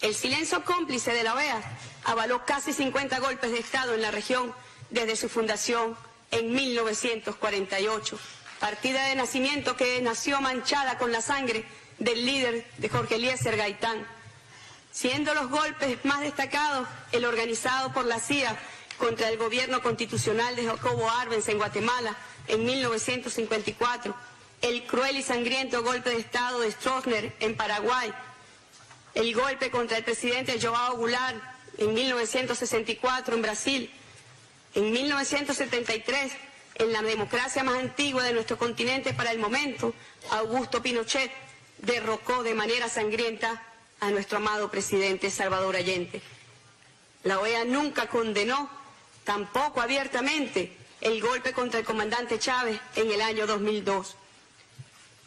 El silencio cómplice de la OEA avaló casi 50 golpes de Estado en la región desde su fundación en 1948, partida de nacimiento que nació manchada con la sangre del líder de Jorge Eliezer Gaitán, siendo los golpes más destacados el organizado por la CIA contra el gobierno constitucional de Jacobo Arbenz en Guatemala en 1954, el cruel y sangriento golpe de Estado de Stroessner en Paraguay, el golpe contra el presidente João Goulart en 1964 en Brasil, en 1973, en la democracia más antigua de nuestro continente para el momento, Augusto Pinochet derrocó de manera sangrienta a nuestro amado presidente Salvador Allende. La OEA nunca condenó, tampoco abiertamente, el golpe contra el comandante Chávez en el año 2002.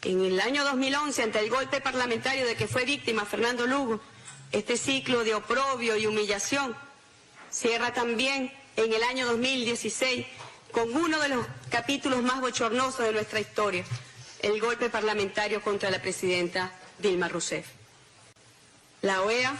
En el año 2011, ante el golpe parlamentario de que fue víctima Fernando Lugo, este ciclo de oprobio y humillación cierra también en el año 2016 con uno de los capítulos más bochornosos de nuestra historia, el golpe parlamentario contra la presidenta Dilma Rousseff. La OEA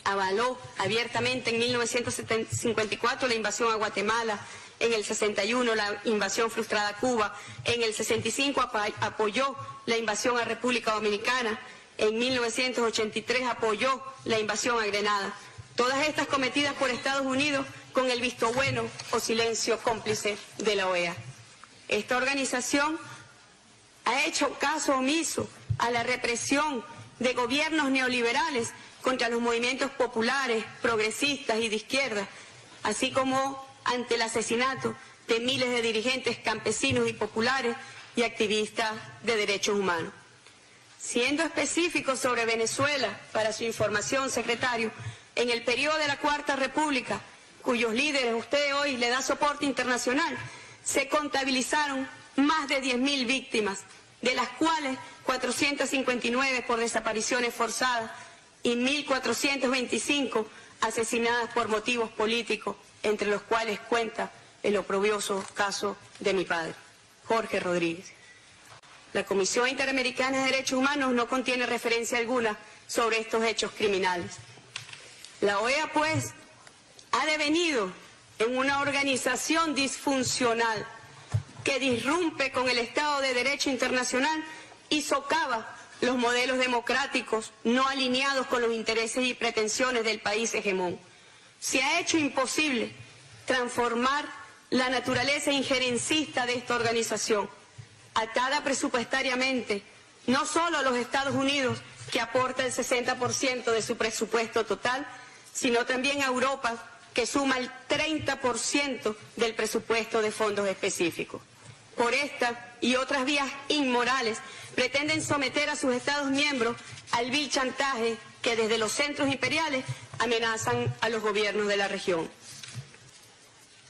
avaló abiertamente en 1954 la invasión a Guatemala, en el 61 la invasión frustrada a Cuba, en el 65 apoyó la invasión a República Dominicana, en 1983 apoyó la invasión a Grenada. Todas estas cometidas por Estados Unidos con el visto bueno o silencio cómplice de la OEA. Esta organización ha hecho caso omiso a la represión de gobiernos neoliberales contra los movimientos populares, progresistas y de izquierda, así como ante el asesinato de miles de dirigentes campesinos y populares y activistas de derechos humanos. Siendo específico sobre Venezuela, para su información, secretario, en el periodo de la Cuarta República, cuyos líderes usted hoy le da soporte internacional, se contabilizaron más de 10.000 víctimas, de las cuales 459 por desapariciones forzadas y 1.425 asesinadas por motivos políticos, entre los cuales cuenta el oprobioso caso de mi padre, Jorge Rodríguez. La Comisión Interamericana de Derechos Humanos no contiene referencia alguna sobre estos hechos criminales. La OEA, pues, ha devenido en una organización disfuncional que disrumpe con el Estado de Derecho internacional y socava los modelos democráticos no alineados con los intereses y pretensiones del país hegemón. Se ha hecho imposible transformar la naturaleza injerencista de esta organización, atada presupuestariamente no solo a los Estados Unidos, que aporta el 60% de su presupuesto total, sino también a Europa, que suma el 30% del presupuesto de fondos específicos. Por esta y otras vías inmorales pretenden someter a sus Estados miembros al vil chantaje que desde los centros imperiales amenazan a los gobiernos de la región.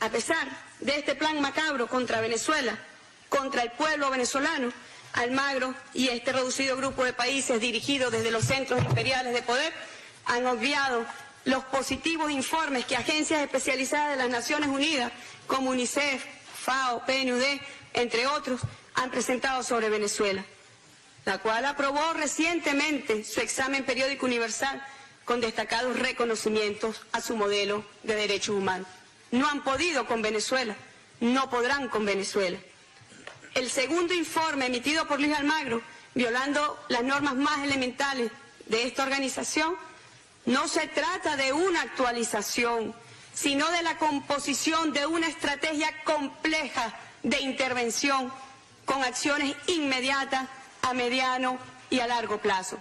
A pesar de este plan macabro contra Venezuela, contra el pueblo venezolano, Almagro y este reducido grupo de países dirigidos desde los centros imperiales de poder han obviado los positivos informes que agencias especializadas de las Naciones Unidas, como UNICEF, FAO, PNUD, entre otros, han presentado sobre Venezuela, la cual aprobó recientemente su examen periódico universal con destacados reconocimientos a su modelo de derechos humanos. No han podido con Venezuela, no podrán con Venezuela. El segundo informe emitido por Luis Almagro, violando las normas más elementales de esta organización, no se trata de una actualización, sino de la composición de una estrategia compleja de intervención con acciones inmediatas a mediano y a largo plazo.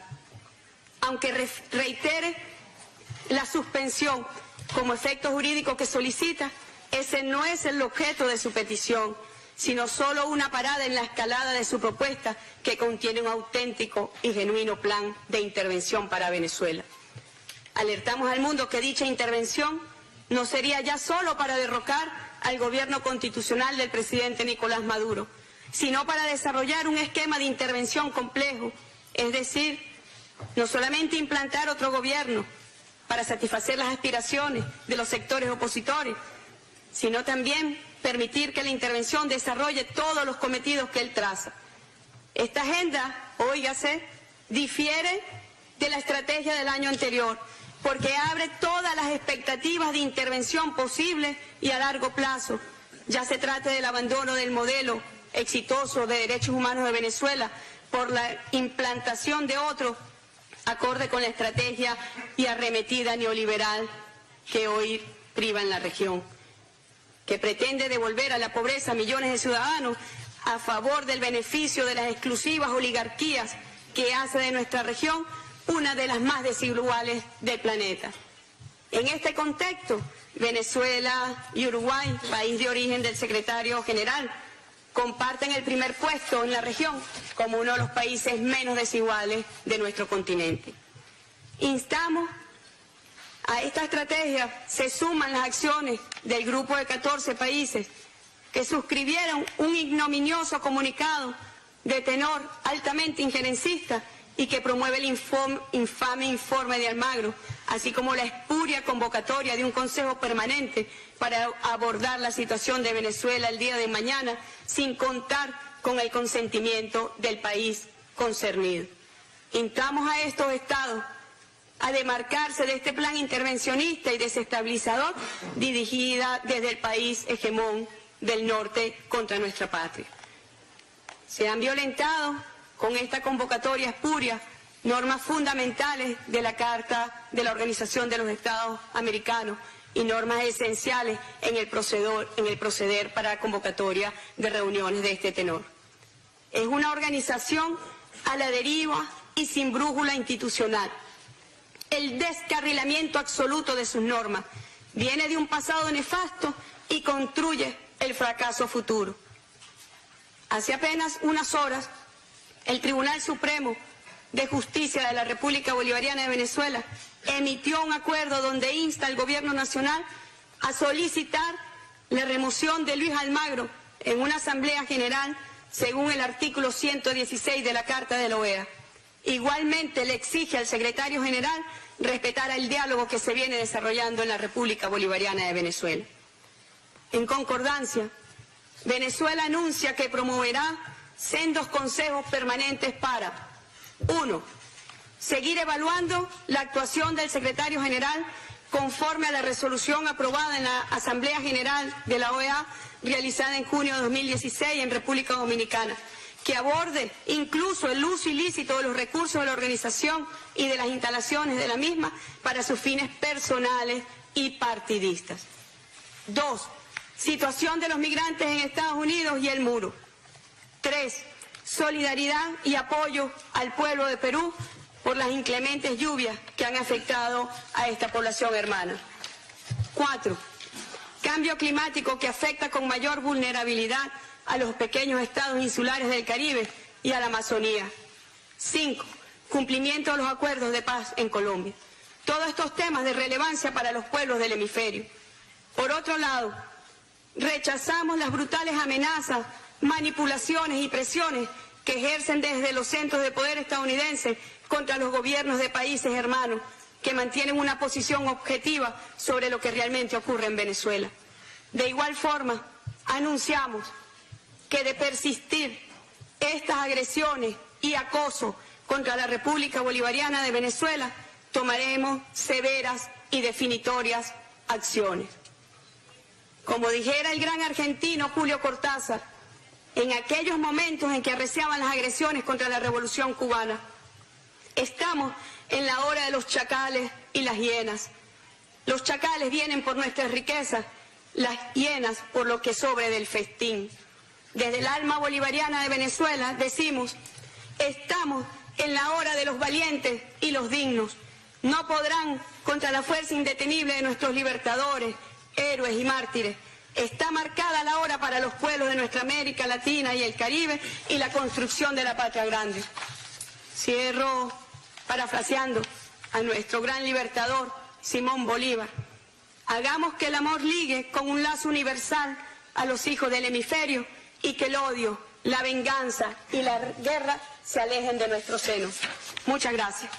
Aunque reitere la suspensión como efecto jurídico que solicita, ese no es el objeto de su petición, sino solo una parada en la escalada de su propuesta que contiene un auténtico y genuino plan de intervención para Venezuela. Alertamos al mundo que dicha intervención no sería ya solo para derrocar al gobierno constitucional del presidente Nicolás Maduro, sino para desarrollar un esquema de intervención complejo, es decir, no solamente implantar otro gobierno para satisfacer las aspiraciones de los sectores opositores, sino también permitir que la intervención desarrolle todos los cometidos que él traza. Esta agenda, óigase, difiere de la estrategia del año anterior, porque abre todas las expectativas de intervención posible y a largo plazo, ya se trate del abandono del modelo exitoso de derechos humanos de Venezuela por la implantación de otro acorde con la estrategia y arremetida neoliberal que hoy priva en la región, que pretende devolver a la pobreza a millones de ciudadanos a favor del beneficio de las exclusivas oligarquías que hace de nuestra región una de las más desiguales del planeta. En este contexto, Venezuela y Uruguay, país de origen del secretario general, comparten el primer puesto en la región como uno de los países menos desiguales de nuestro continente. Instamos a esta estrategia, se suman las acciones del grupo de 14 países que suscribieron un ignominioso comunicado de tenor altamente injerencista y que promueve el infame informe de Almagro, así como la espuria convocatoria de un Consejo Permanente para abordar la situación de Venezuela el día de mañana, sin contar con el consentimiento del país concernido. Instamos a estos estados a demarcarse de este plan intervencionista y desestabilizador dirigida desde el país hegemón del norte contra nuestra patria. Se han violentado con esta convocatoria espuria normas fundamentales de la Carta de la Organización de los Estados Americanos y normas esenciales en el proceder para convocatoria de reuniones de este tenor. Es una organización a la deriva y sin brújula institucional. El descarrilamiento absoluto de sus normas viene de un pasado nefasto y construye el fracaso futuro. Hace apenas unas horas, el Tribunal Supremo de Justicia de la República Bolivariana de Venezuela emitió un acuerdo donde insta al Gobierno Nacional a solicitar la remoción de Luis Almagro en una Asamblea General según el artículo 116 de la Carta de la OEA. Igualmente le exige al Secretario General respetar el diálogo que se viene desarrollando en la República Bolivariana de Venezuela. En concordancia, Venezuela anuncia que promoverá sendos consejos permanentes para: 1. Seguir evaluando la actuación del Secretario General conforme a la resolución aprobada en la Asamblea General de la OEA realizada en junio de 2016 en República Dominicana, que aborde incluso el uso ilícito de los recursos de la organización y de las instalaciones de la misma para sus fines personales y partidistas. 2. Situación de los migrantes en Estados Unidos y el muro. 3. Solidaridad y apoyo al pueblo de Perú por las inclementes lluvias que han afectado a esta población hermana. 4. Cambio climático que afecta con mayor vulnerabilidad a los pequeños estados insulares del Caribe y a la Amazonía. 5. Cumplimiento de los acuerdos de paz en Colombia. Todos estos temas de relevancia para los pueblos del hemisferio. Por otro lado, rechazamos las brutales amenazas, manipulaciones y presiones que ejercen desde los centros de poder estadounidenses contra los gobiernos de países hermanos que mantienen una posición objetiva sobre lo que realmente ocurre en Venezuela. De igual forma, anunciamos que de persistir estas agresiones y acoso contra la República Bolivariana de Venezuela, tomaremos severas y definitorias acciones. Como dijera el gran argentino Julio Cortázar, en aquellos momentos en que arreciaban las agresiones contra la Revolución Cubana, estamos en la hora de los chacales y las hienas. Los chacales vienen por nuestras riquezas, las hienas por lo que sobre del festín. Desde el alma bolivariana de Venezuela decimos, estamos en la hora de los valientes y los dignos. No podrán contra la fuerza indetenible de nuestros libertadores, héroes y mártires. Está marcada la hora para los pueblos de nuestra América Latina y el Caribe y la construcción de la patria grande. Cierro parafraseando a nuestro gran libertador, Simón Bolívar. Hagamos que el amor ligue con un lazo universal a los hijos del hemisferio y que el odio, la venganza y la guerra se alejen de nuestro seno. Muchas gracias.